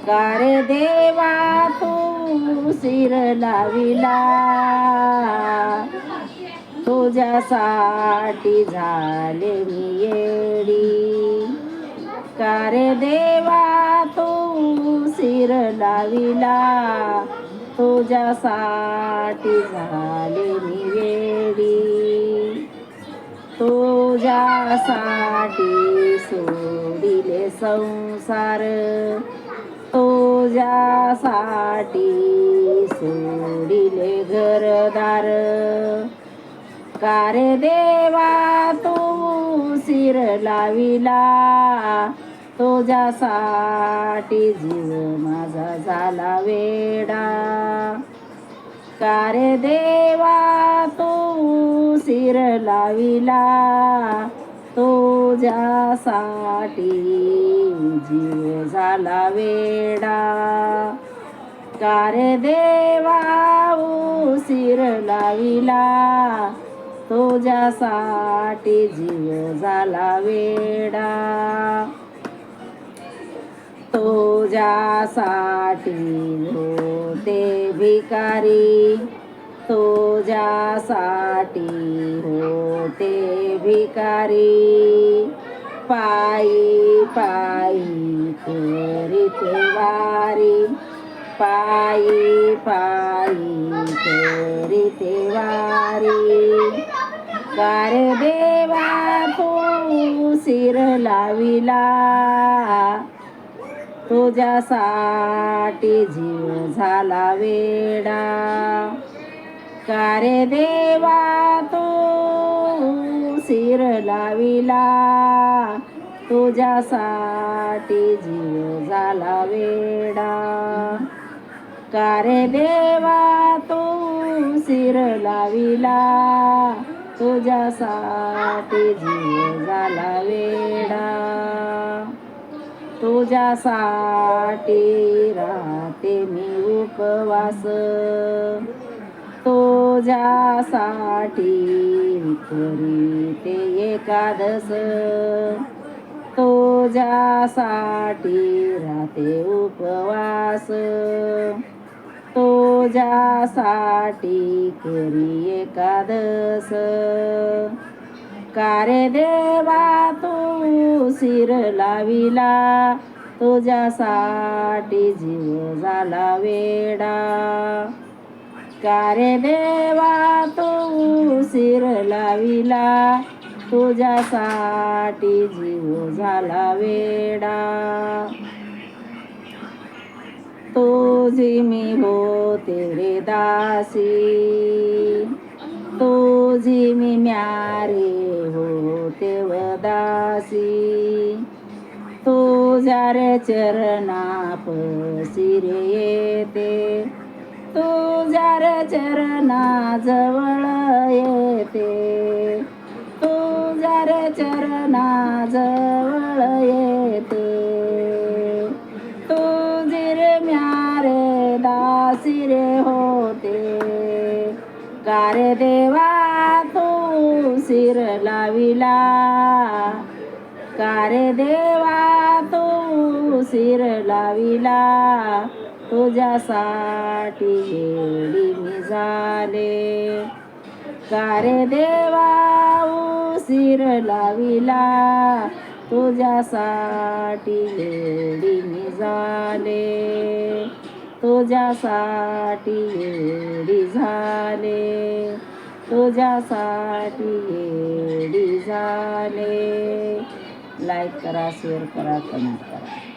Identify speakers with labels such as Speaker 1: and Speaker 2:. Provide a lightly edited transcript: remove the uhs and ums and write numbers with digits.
Speaker 1: का रे देवा तू सिर लाविला, तुझ्यासाठी झाले मी येडी. का रे देवा तू सिर लाविला, तुझ्यासाठी झाले मी वेडी. तुझ्यासाठी सोडिले संसार, तुझ्यासाठी सोडिले घरदार. का रे देवा तू सिर लाविला, तुझ्यासाठी जीव माझा झाला वेडा. का रे देवा तू सिर लाविला, तुझ्यासाठी जीव झाला वेडा. का रे देवा सिर लाविला, तुझ्यासाठी जीव झाला वेडा. तुझ्यासाठी होते भिकारी, तुझ्यासाठी होते भिकारी. पायी पायी करीते वारी, पायी पायी करीते वारी. का रे देवा तू सिर लाविला, तुझ्यासाठी जीव झाला वेडा. का रे देवा तू सिर लाविला, तुझ्यासाठी जीव झाला वेडा. का रे देवा तू सिर लाविला, तुझ्यासाठी जीव झाला वेडा. तुझ्यासाठी राहते मी उपवास, तुझ्यासाठी करीते एकादश. तुझ्यासाठी राहते उपवास, तुझ्यासाठी करी एकादश. का रे देवा तू सिर लाविला, तुझ्यासाठी जीव झाला वेडा. का रे देवा तू सिर लाविला, तुझ्यासाठी जीव झाला वेडा. तुझी मी होते रे दासी, तुझी मी म्यारे होते वदासी. तुझ्या रे चरणापाशी रे येते, तुझ्या रे चरणाजवळ येते. तुझ्या रे चरणाजवळ येते. तुझी रे म्यारे दासी रे होते. का रे देवा तू सिर लाविला, का रे देवा तू सिर लाविला, तुझ्यासाठी येडी मी झाले. का रे देवा सिर लाविला, तुझ्यासाठी येडी मी झाले. तुझ्यासाठी येडी झाले, तुझ्यासाठी येडी झाले. लाईक करा, शेअर करा, कमेंट करा.